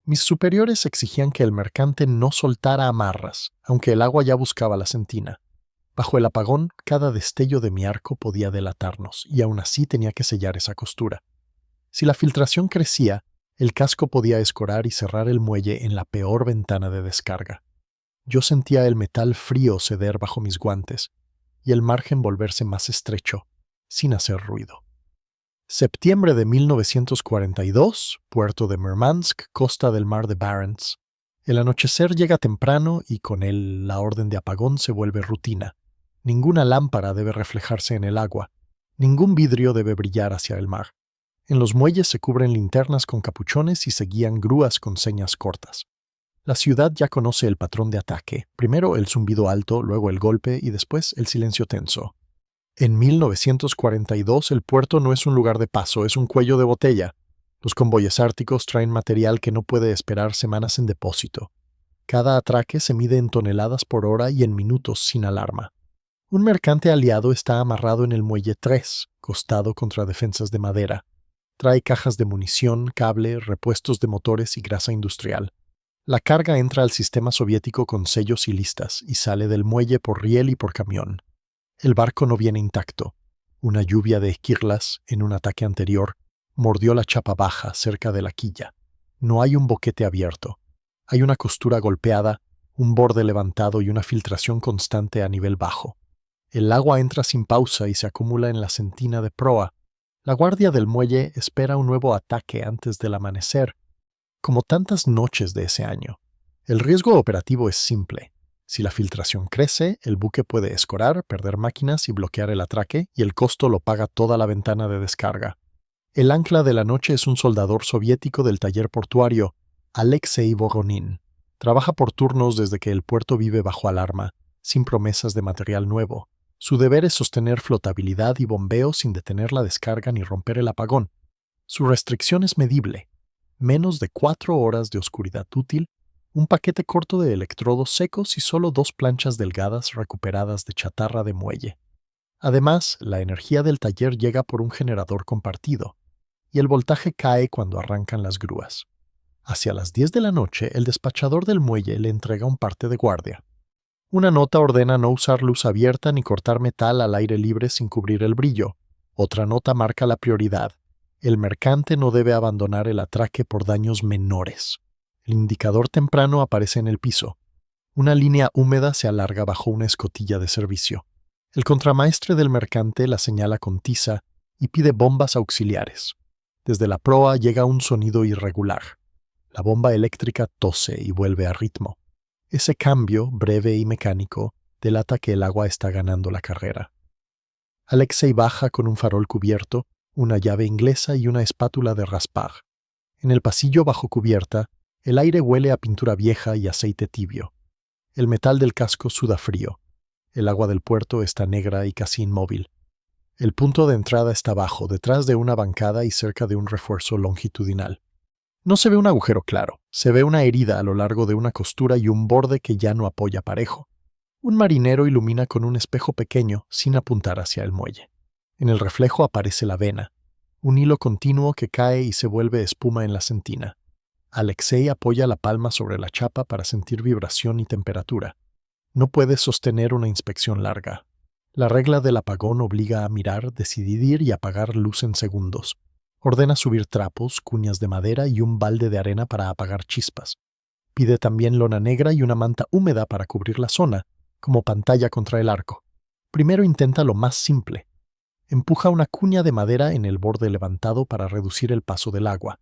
Mis superiores exigían que el mercante no soltara amarras, aunque el agua ya buscaba la sentina. Bajo el apagón, cada destello de mi arco podía delatarnos, y aún así tenía que sellar esa costura. Si la filtración crecía, el casco podía escorar y cerrar el muelle en la peor ventana de descarga. Yo sentía el metal frío ceder bajo mis guantes, y el margen volverse más estrecho, sin hacer ruido. Septiembre de 1942, puerto de Murmansk, costa del mar de Barents. El anochecer llega temprano y con él la orden de apagón se vuelve rutina. Ninguna lámpara debe reflejarse en el agua. Ningún vidrio debe brillar hacia el mar. En los muelles se cubren linternas con capuchones y se guían grúas con señas cortas. La ciudad ya conoce el patrón de ataque. Primero el zumbido alto, luego el golpe y después el silencio tenso. En 1942 el puerto no es un lugar de paso, es un cuello de botella. Los convoyes árticos traen material que no puede esperar semanas en depósito. Cada atraque se mide en toneladas por hora y en minutos sin alarma. Un mercante aliado está amarrado en el muelle 3, costado contra defensas de madera. Trae cajas de munición, cable, repuestos de motores y grasa industrial. La carga entra al sistema soviético con sellos y listas y sale del muelle por riel y por camión. El barco no viene intacto. Una lluvia de esquirlas, en un ataque anterior, mordió la chapa baja cerca de la quilla. No hay un boquete abierto. Hay una costura golpeada, un borde levantado y una filtración constante a nivel bajo. El agua entra sin pausa y se acumula en la sentina de proa. La guardia del muelle espera un nuevo ataque antes del amanecer, como tantas noches de ese año. El riesgo operativo es simple. Si la filtración crece, el buque puede escorar, perder máquinas y bloquear el atraque, y el costo lo paga toda la ventana de descarga. El ancla de la noche es un soldador soviético del taller portuario, Alexei Voronin. Trabaja por turnos desde que el puerto vive bajo alarma, sin promesas de material nuevo. Su deber es sostener flotabilidad y bombeo sin detener la descarga ni romper el apagón. Su restricción es medible. Menos de 4 horas de oscuridad útil, un paquete corto de electrodos secos y solo 2 planchas delgadas recuperadas de chatarra de muelle. Además, la energía del taller llega por un generador compartido, y el voltaje cae cuando arrancan las grúas. Hacia las 10 de la noche, el despachador del muelle le entrega un parte de guardia. Una nota ordena no usar luz abierta ni cortar metal al aire libre sin cubrir el brillo. Otra nota marca la prioridad. El mercante no debe abandonar el atraque por daños menores. El indicador temprano aparece en el piso. Una línea húmeda se alarga bajo una escotilla de servicio. El contramaestre del mercante la señala con tiza y pide bombas auxiliares. Desde la proa llega un sonido irregular. La bomba eléctrica tose y vuelve a ritmo. Ese cambio, breve y mecánico, delata que el agua está ganando la carrera. Alexei baja con un farol cubierto, una llave inglesa y una espátula de raspar. En el pasillo bajo cubierta, el aire huele a pintura vieja y aceite tibio. El metal del casco suda frío. El agua del puerto está negra y casi inmóvil. El punto de entrada está abajo, detrás de una bancada y cerca de un refuerzo longitudinal. No se ve un agujero claro, se ve una herida a lo largo de una costura y un borde que ya no apoya parejo. Un marinero ilumina con un espejo pequeño sin apuntar hacia el muelle. En el reflejo aparece la vena, un hilo continuo que cae y se vuelve espuma en la sentina. Alexei apoya la palma sobre la chapa para sentir vibración y temperatura. No puede sostener una inspección larga. La regla del apagón obliga a mirar, decidir y apagar luz en segundos. Ordena subir trapos, cuñas de madera y un balde de arena para apagar chispas. Pide también lona negra y una manta húmeda para cubrir la zona, como pantalla contra el arco. Primero intenta lo más simple. Empuja una cuña de madera en el borde levantado para reducir el paso del agua.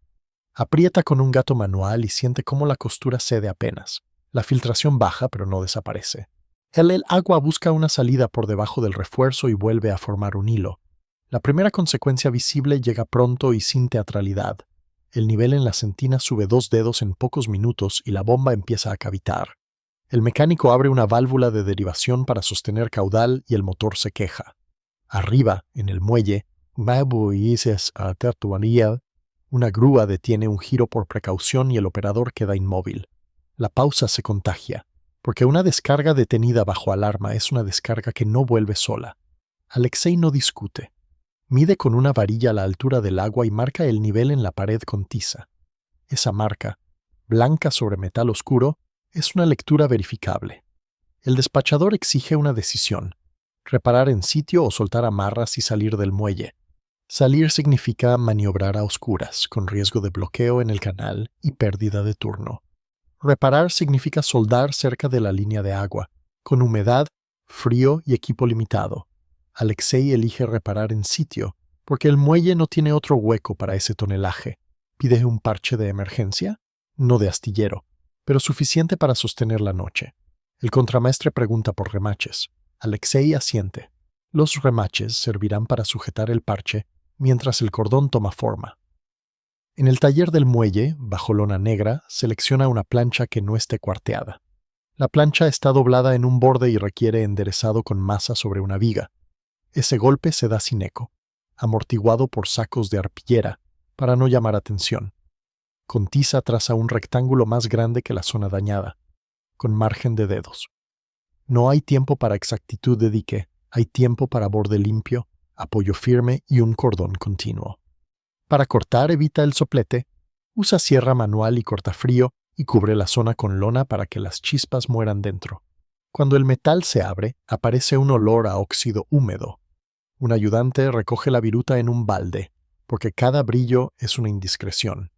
Aprieta con un gato manual y siente cómo la costura cede apenas. La filtración baja, pero no desaparece. El agua busca una salida por debajo del refuerzo y vuelve a formar un hilo. La primera consecuencia visible llega pronto y sin teatralidad. El nivel en la sentina sube 2 dedos en pocos minutos y la bomba empieza a cavitar. El mecánico abre una válvula de derivación para sostener caudal y el motor se queja. Arriba, en el muelle, una grúa detiene un giro por precaución y el operador queda inmóvil. La pausa se contagia, porque una descarga detenida bajo alarma es una descarga que no vuelve sola. Alexei no discute. Mide con una varilla la altura del agua y marca el nivel en la pared con tiza. Esa marca, blanca sobre metal oscuro, es una lectura verificable. El despachador exige una decisión: reparar en sitio o soltar amarras y salir del muelle. Salir significa maniobrar a oscuras, con riesgo de bloqueo en el canal y pérdida de turno. Reparar significa soldar cerca de la línea de agua, con humedad, frío y equipo limitado. Alexei elige reparar en sitio, porque el muelle no tiene otro hueco para ese tonelaje. Pide un parche de emergencia, no de astillero, pero suficiente para sostener la noche. El contramaestre pregunta por remaches. Alexei asiente. Los remaches servirán para sujetar el parche mientras el cordón toma forma. En el taller del muelle, bajo lona negra, selecciona una plancha que no esté cuarteada. La plancha está doblada en un borde y requiere enderezado con masa sobre una viga. Ese golpe se da sin eco, amortiguado por sacos de arpillera, para no llamar atención. Con tiza traza un rectángulo más grande que la zona dañada, con margen de dedos. No hay tiempo para exactitud de dique, hay tiempo para borde limpio, apoyo firme y un cordón continuo. Para cortar evita el soplete, usa sierra manual y cortafrío y cubre la zona con lona para que las chispas mueran dentro. Cuando el metal se abre, aparece un olor a óxido húmedo. Un ayudante recoge la viruta en un balde, porque cada brillo es una indiscreción.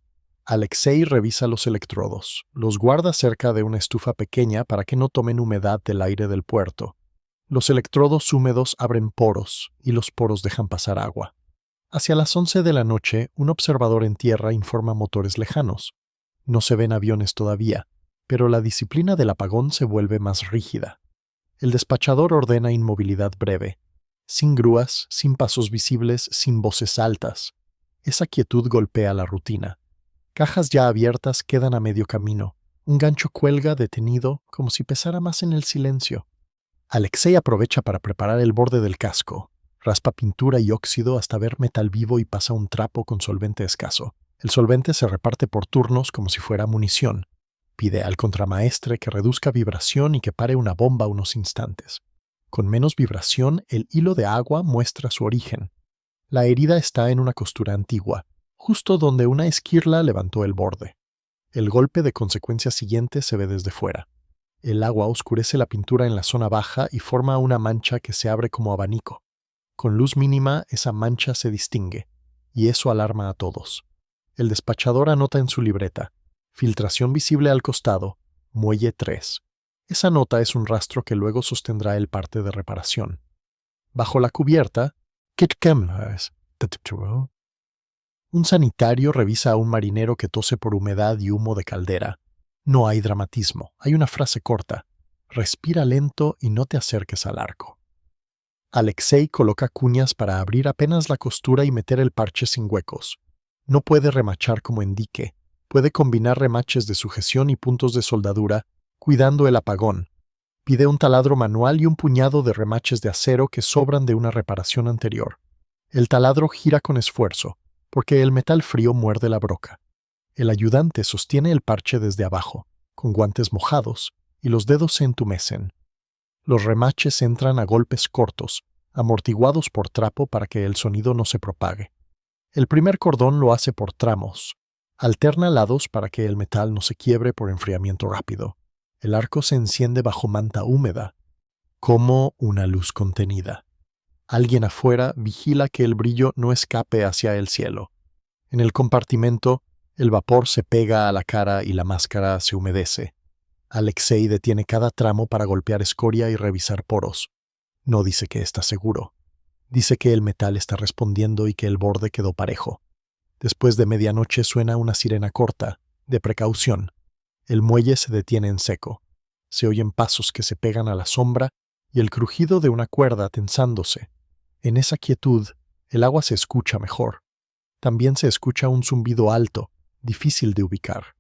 Alexei revisa los electrodos, los guarda cerca de una estufa pequeña para que no tomen humedad del aire del puerto. Los electrodos húmedos abren poros y los poros dejan pasar agua. Hacia las 11 de la noche, un observador en tierra informa motores lejanos. No se ven aviones todavía, pero la disciplina del apagón se vuelve más rígida. El despachador ordena inmovilidad breve, sin grúas, sin pasos visibles, sin voces altas. Esa quietud golpea la rutina. Cajas ya abiertas quedan a medio camino. Un gancho cuelga detenido como si pesara más en el silencio. Alexei aprovecha para preparar el borde del casco. Raspa pintura y óxido hasta ver metal vivo y pasa un trapo con solvente escaso. El solvente se reparte por turnos como si fuera munición. Pide al contramaestre que reduzca vibración y que pare una bomba unos instantes. Con menos vibración, el hilo de agua muestra su origen. La herida está en una costura antigua, justo donde una esquirla levantó el borde. El golpe de consecuencia siguiente se ve desde fuera. El agua oscurece la pintura en la zona baja y forma una mancha que se abre como abanico. Con luz mínima, esa mancha se distingue, y eso alarma a todos. El despachador anota en su libreta: filtración visible al costado, muelle 3. Esa nota es un rastro que luego sostendrá el parte de reparación. Bajo la cubierta, un sanitario revisa a un marinero que tose por humedad y humo de caldera. No hay dramatismo, hay una frase corta: respira lento y no te acerques al arco. Alexei coloca cuñas para abrir apenas la costura y meter el parche sin huecos. No puede remachar como en dique, puede combinar remaches de sujeción y puntos de soldadura, cuidando el apagón. Pide un taladro manual y un puñado de remaches de acero que sobran de una reparación anterior. El taladro gira con esfuerzo, porque el metal frío muerde la broca. El ayudante sostiene el parche desde abajo, con guantes mojados, y los dedos se entumecen. Los remaches entran a golpes cortos, amortiguados por trapo para que el sonido no se propague. El primer cordón lo hace por tramos. Alterna lados para que el metal no se quiebre por enfriamiento rápido. El arco se enciende bajo manta húmeda, como una luz contenida. Alguien afuera vigila que el brillo no escape hacia el cielo. En el compartimento, el vapor se pega a la cara y la máscara se humedece. Alexei detiene cada tramo para golpear escoria y revisar poros. No dice que está seguro. Dice que el metal está respondiendo y que el borde quedó parejo. Después de medianoche suena una sirena corta, de precaución. El muelle se detiene en seco. Se oyen pasos que se pegan a la sombra y el crujido de una cuerda tensándose. En esa quietud, el agua se escucha mejor. También se escucha un zumbido alto, difícil de ubicar.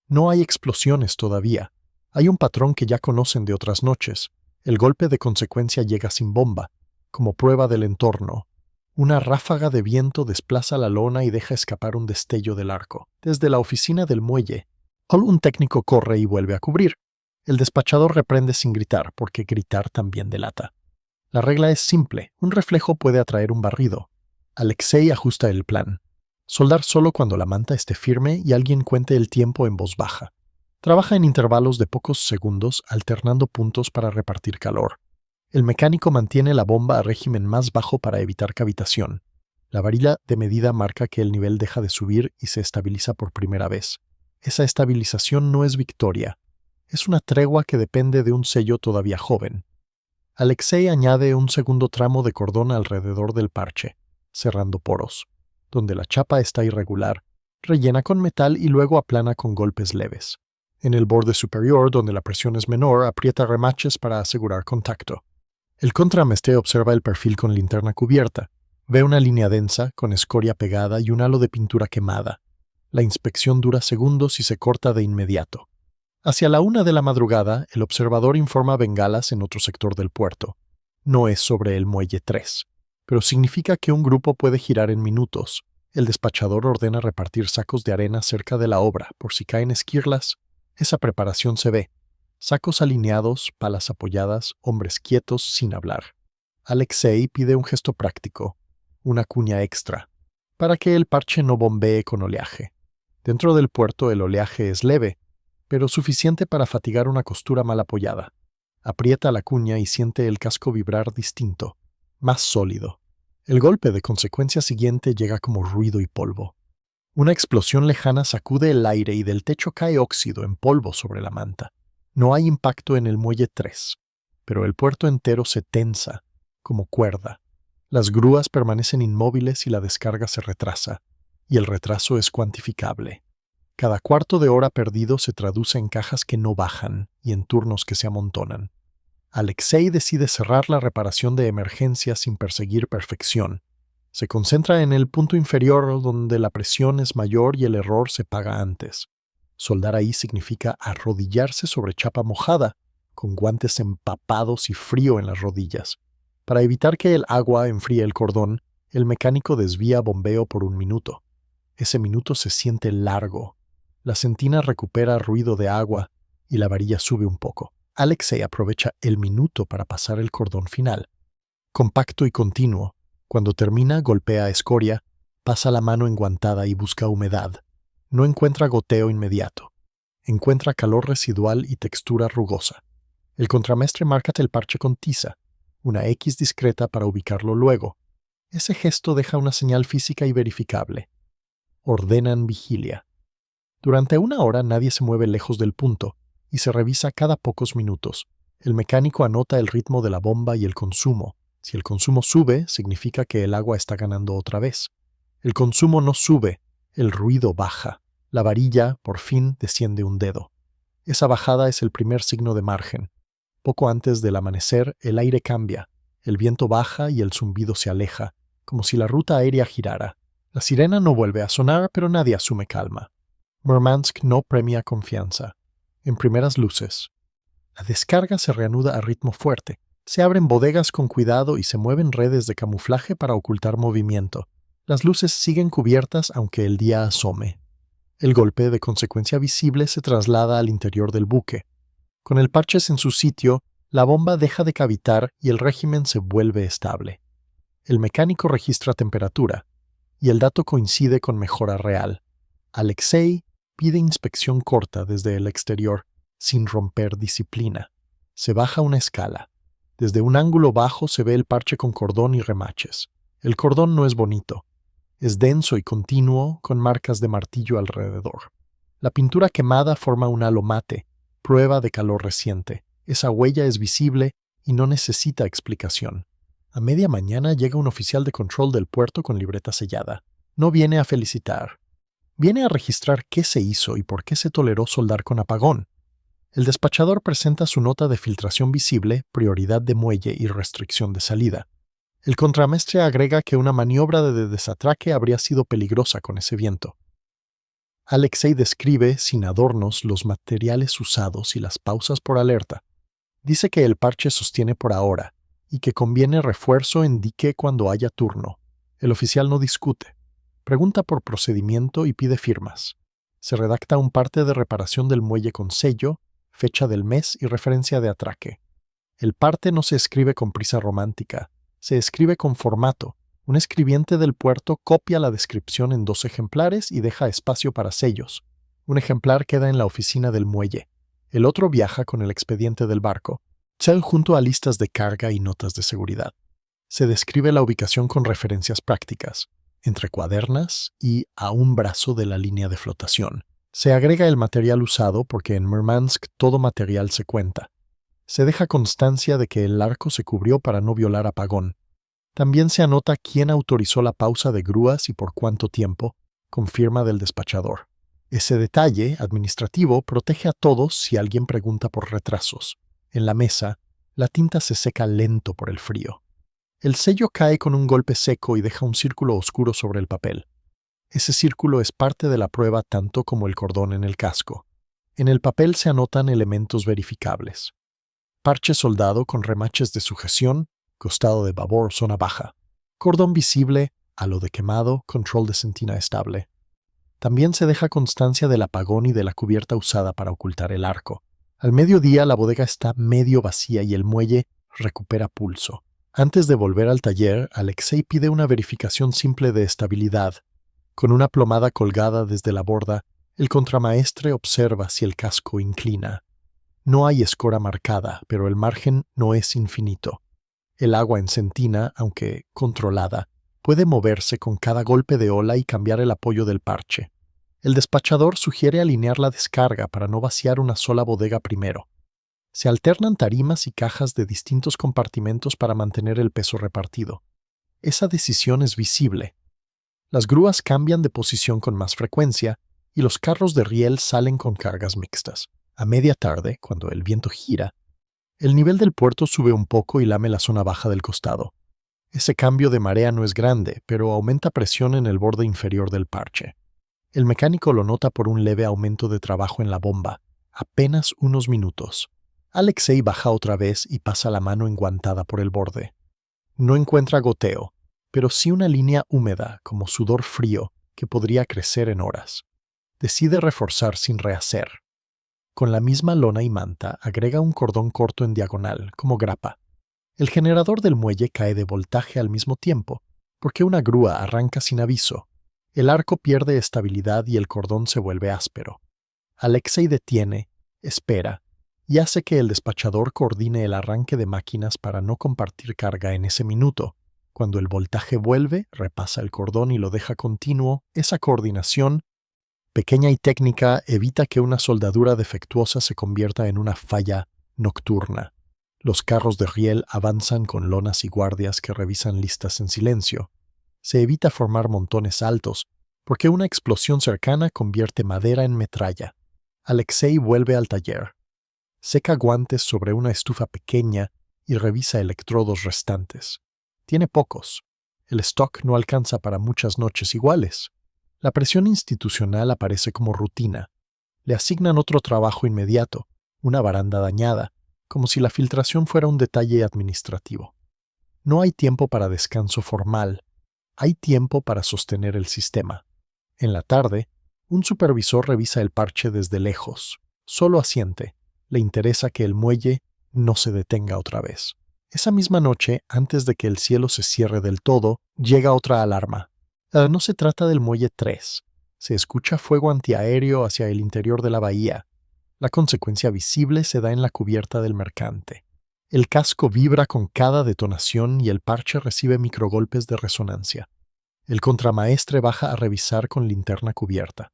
No hay explosiones todavía. Hay un patrón que ya conocen de otras noches. El golpe de consecuencia llega sin bomba, como prueba del entorno. Una ráfaga de viento desplaza la lona y deja escapar un destello del arco. Desde la oficina del muelle, un técnico corre y vuelve a cubrir. El despachador reprende sin gritar, porque gritar también delata. La regla es simple: un reflejo puede atraer un barrido. Alexei ajusta el plan. Soldar solo cuando la manta esté firme y alguien cuente el tiempo en voz baja. Trabaja en intervalos de pocos segundos, alternando puntos para repartir calor. El mecánico mantiene la bomba a régimen más bajo para evitar cavitación. La varilla de medida marca que el nivel deja de subir y se estabiliza por primera vez. Esa estabilización no es victoria. Es una tregua que depende de un sello todavía joven. Alexei añade un segundo tramo de cordón alrededor del parche, cerrando poros, donde la chapa está irregular, rellena con metal y luego aplana con golpes leves. En el borde superior, donde la presión es menor, aprieta remaches para asegurar contacto. El contramestre observa el perfil con linterna cubierta. Ve una línea densa, con escoria pegada y un halo de pintura quemada. La inspección dura segundos y se corta de inmediato. Hacia la 1 de la madrugada, el observador informa bengalas en otro sector del puerto. No es sobre el muelle 3, pero significa que un grupo puede girar en minutos. El despachador ordena repartir sacos de arena cerca de la obra, por si caen esquirlas. Esa preparación se ve. Sacos alineados, palas apoyadas, hombres quietos sin hablar. Alexei pide un gesto práctico, una cuña extra, para que el parche no bombee con oleaje. Dentro del puerto el oleaje es leve, pero suficiente para fatigar una costura mal apoyada. Aprieta la cuña y siente el casco vibrar distinto, más sólido. El golpe de consecuencia siguiente llega como ruido y polvo. Una explosión lejana sacude el aire y del techo cae óxido en polvo sobre la manta. No hay impacto en el muelle 3, pero el puerto entero se tensa, como cuerda. Las grúas permanecen inmóviles y la descarga se retrasa, y el retraso es cuantificable. Cada cuarto de hora perdido se traduce en cajas que no bajan y en turnos que se amontonan. Alexei decide cerrar la reparación de emergencia sin perseguir perfección. Se concentra en el punto inferior donde la presión es mayor y el error se paga antes. Soldar ahí significa arrodillarse sobre chapa mojada, con guantes empapados y frío en las rodillas. Para evitar que el agua enfríe el cordón, el mecánico desvía bombeo por 1 minuto. Ese minuto se siente largo. La sentina recupera ruido de agua y la varilla sube un poco. Alexei aprovecha el minuto para pasar el cordón final. Compacto y continuo. Cuando termina, golpea escoria, pasa la mano enguantada y busca humedad. No encuentra goteo inmediato. Encuentra calor residual y textura rugosa. El contramestre marca el parche con tiza, una X discreta para ubicarlo luego. Ese gesto deja una señal física y verificable. Ordenan vigilia. Durante 1 hora nadie se mueve lejos del punto y se revisa cada pocos minutos. El mecánico anota el ritmo de la bomba y el consumo. Si el consumo sube, significa que el agua está ganando otra vez. El consumo no sube, el ruido baja. La varilla, por fin, desciende 1 dedo. Esa bajada es el primer signo de margen. Poco antes del amanecer, el aire cambia. El viento baja y el zumbido se aleja, como si la ruta aérea girara. La sirena no vuelve a sonar, pero nadie asume calma. Murmansk no premia confianza. En primeras luces. La descarga se reanuda a ritmo fuerte. Se abren bodegas con cuidado y se mueven redes de camuflaje para ocultar movimiento. Las luces siguen cubiertas aunque el día asome. El golpe de consecuencia visible se traslada al interior del buque. Con el parches en su sitio, la bomba deja de cavitar y el régimen se vuelve estable. El mecánico registra temperatura, y el dato coincide con mejora real. Alexei pide inspección corta desde el exterior, sin romper disciplina. Se baja una escala. Desde un ángulo bajo se ve el parche con cordón y remaches. El cordón no es bonito. Es denso y continuo, con marcas de martillo alrededor. La pintura quemada forma un halo mate, prueba de calor reciente. Esa huella es visible y no necesita explicación. A media mañana llega un oficial de control del puerto con libreta sellada. No viene a felicitar. Viene a registrar qué se hizo y por qué se toleró soldar con apagón. El despachador presenta su nota de filtración visible, prioridad de muelle y restricción de salida. El contramestre agrega que una maniobra de desatraque habría sido peligrosa con ese viento. Alexei describe, sin adornos, los materiales usados y las pausas por alerta. Dice que el parche sostiene por ahora y que conviene refuerzo en dique cuando haya turno. El oficial no discute. Pregunta por procedimiento y pide firmas. Se redacta un parte de reparación del muelle con sello, fecha del mes y referencia de atraque. El parte no se escribe con prisa romántica, se escribe con formato, Un escribiente del puerto copia la descripción en 2 ejemplares y deja espacio para sellos. Un ejemplar queda en la oficina del muelle. El otro viaja con el expediente del barco, junto a listas de carga y notas de seguridad. Se describe la ubicación con referencias prácticas, entre cuadernas y a un brazo de la línea de flotación. Se agrega el material usado porque en Murmansk todo material se cuenta. Se deja constancia de que el arco se cubrió para no violar apagón. También se anota quién autorizó la pausa de grúas y por cuánto tiempo, con firma del despachador. Ese detalle administrativo protege a todos si alguien pregunta por retrasos. En la mesa, la tinta se seca lento por el frío. El sello cae con un golpe seco y deja un círculo oscuro sobre el papel. Ese círculo es parte de la prueba tanto como el cordón en el casco. En el papel se anotan elementos verificables. Parche soldado con remaches de sujeción, costado de babor, zona baja. Cordón visible, halo de quemado, control de sentina estable. También se deja constancia del apagón y de la cubierta usada para ocultar el arco. Al mediodía la bodega está medio vacía y el muelle recupera pulso. Antes de volver al taller, Alexei pide una verificación simple de estabilidad. Con una plomada colgada desde la borda, el contramaestre observa si el casco inclina. No hay escora marcada, pero el margen no es infinito. El agua en sentina, aunque controlada, puede moverse con cada golpe de ola y cambiar el apoyo del parche. El despachador sugiere alinear la descarga para no vaciar una sola bodega primero. Se alternan tarimas y cajas de distintos compartimentos para mantener el peso repartido. Esa decisión es visible. Las grúas cambian de posición con más frecuencia y los carros de riel salen con cargas mixtas. A media tarde, cuando el viento gira, el nivel del puerto sube un poco y lame la zona baja del costado. Ese cambio de marea no es grande, pero aumenta presión en el borde inferior del parche. El mecánico lo nota por un leve aumento de trabajo en la bomba, apenas unos minutos. Alexei baja otra vez y pasa la mano enguantada por el borde. No encuentra goteo, pero sí una línea húmeda, como sudor frío, que podría crecer en horas. Decide reforzar sin rehacer. Con la misma lona y manta, agrega un cordón corto en diagonal, como grapa. El generador del muelle cae de voltaje al mismo tiempo, porque una grúa arranca sin aviso. El arco pierde estabilidad y el cordón se vuelve áspero. Alexei detiene, espera, y hace que el despachador coordine el arranque de máquinas para no compartir carga en ese minuto. Cuando el voltaje vuelve, repasa el cordón y lo deja continuo. Esa coordinación, pequeña y técnica, evita que una soldadura defectuosa se convierta en una falla nocturna. Los carros de riel avanzan con lonas y guardias que revisan listas en silencio. Se evita formar montones altos, porque una explosión cercana convierte madera en metralla. Alexei vuelve al taller. Seca guantes sobre una estufa pequeña y revisa electrodos restantes. Tiene pocos. El stock no alcanza para muchas noches iguales. La presión institucional aparece como rutina. Le asignan otro trabajo inmediato, una baranda dañada, como si la filtración fuera un detalle administrativo. No hay tiempo para descanso formal. Hay tiempo para sostener el sistema. En la tarde, un supervisor revisa el parche desde lejos. Solo asiente. Le interesa que el muelle no se detenga otra vez. Esa misma noche, antes de que el cielo se cierre del todo, llega otra alarma. No se trata del muelle 3. Se escucha fuego antiaéreo hacia el interior de la bahía. La consecuencia visible se da en la cubierta del mercante. El casco vibra con cada detonación y el parche recibe microgolpes de resonancia. El contramaestre baja a revisar con linterna cubierta.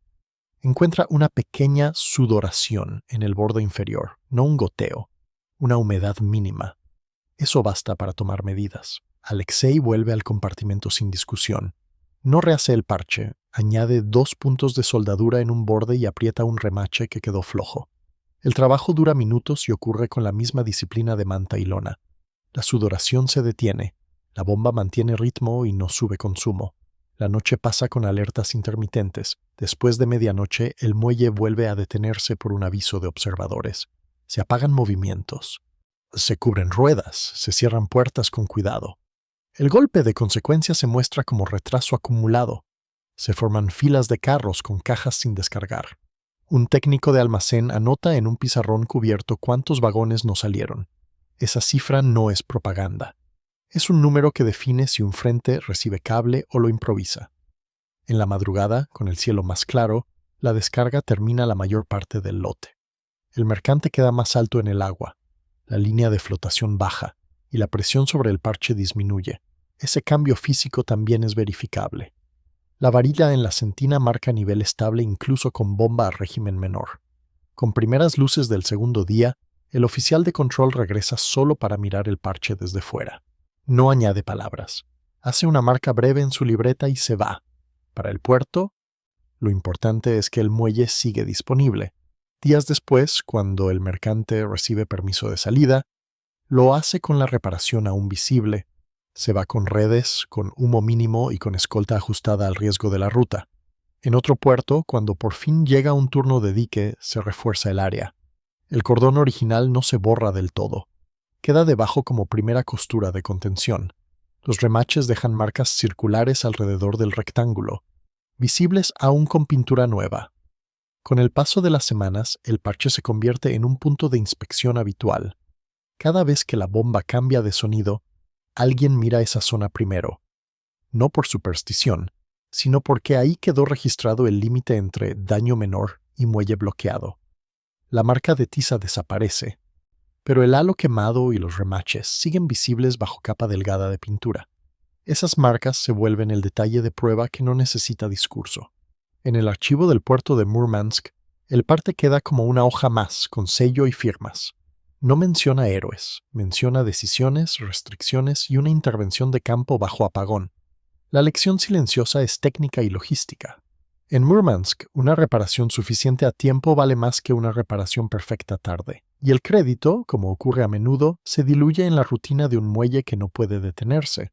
Encuentra una pequeña sudoración en el borde inferior, no un goteo, una humedad mínima. Eso basta para tomar medidas. Alexei vuelve al compartimento sin discusión. No rehace el parche, añade 2 puntos de soldadura en un borde y aprieta un remache que quedó flojo. El trabajo dura minutos y ocurre con la misma disciplina de manta y lona. La sudoración se detiene, la bomba mantiene ritmo y no sube consumo. La noche pasa con alertas intermitentes. Después de medianoche, el muelle vuelve a detenerse por un aviso de observadores. Se apagan movimientos. Se cubren ruedas, se cierran puertas con cuidado. El golpe de consecuencia se muestra como retraso acumulado. Se forman filas de carros con cajas sin descargar. Un técnico de almacén anota en un pizarrón cubierto cuántos vagones no salieron. Esa cifra no es propaganda. Es un número que define si un frente recibe cable o lo improvisa. En la madrugada, con el cielo más claro, la descarga termina la mayor parte del lote. El mercante queda más alto en el agua, la línea de flotación baja y la presión sobre el parche disminuye. Ese cambio físico también es verificable. La varilla en la sentina marca nivel estable incluso con bomba a régimen menor. Con primeras luces del segundo día, el oficial de control regresa solo para mirar el parche desde fuera. No añade palabras. Hace una marca breve en su libreta y se va. Para el puerto, lo importante es que el muelle sigue disponible. Días después, cuando el mercante recibe permiso de salida, lo hace con la reparación aún visible. Se va con redes, con humo mínimo y con escolta ajustada al riesgo de la ruta. En otro puerto, cuando por fin llega un turno de dique, se refuerza el área. El cordón original no se borra del todo. Queda debajo como primera costura de contención. Los remaches dejan marcas circulares alrededor del rectángulo, visibles aún con pintura nueva. Con el paso de las semanas, el parche se convierte en un punto de inspección habitual. Cada vez que la bomba cambia de sonido, alguien mira esa zona primero. No por superstición, sino porque ahí quedó registrado el límite entre daño menor y muelle bloqueado. La marca de tiza desaparece, pero el halo quemado y los remaches siguen visibles bajo capa delgada de pintura. Esas marcas se vuelven el detalle de prueba que no necesita discurso. En el archivo del puerto de Murmansk, el parte queda como una hoja más, con sello y firmas. No menciona héroes, menciona decisiones, restricciones y una intervención de campo bajo apagón. La lección silenciosa es técnica y logística. En Murmansk, una reparación suficiente a tiempo vale más que una reparación perfecta tarde. Y el crédito, como ocurre a menudo, se diluye en la rutina de un muelle que no puede detenerse.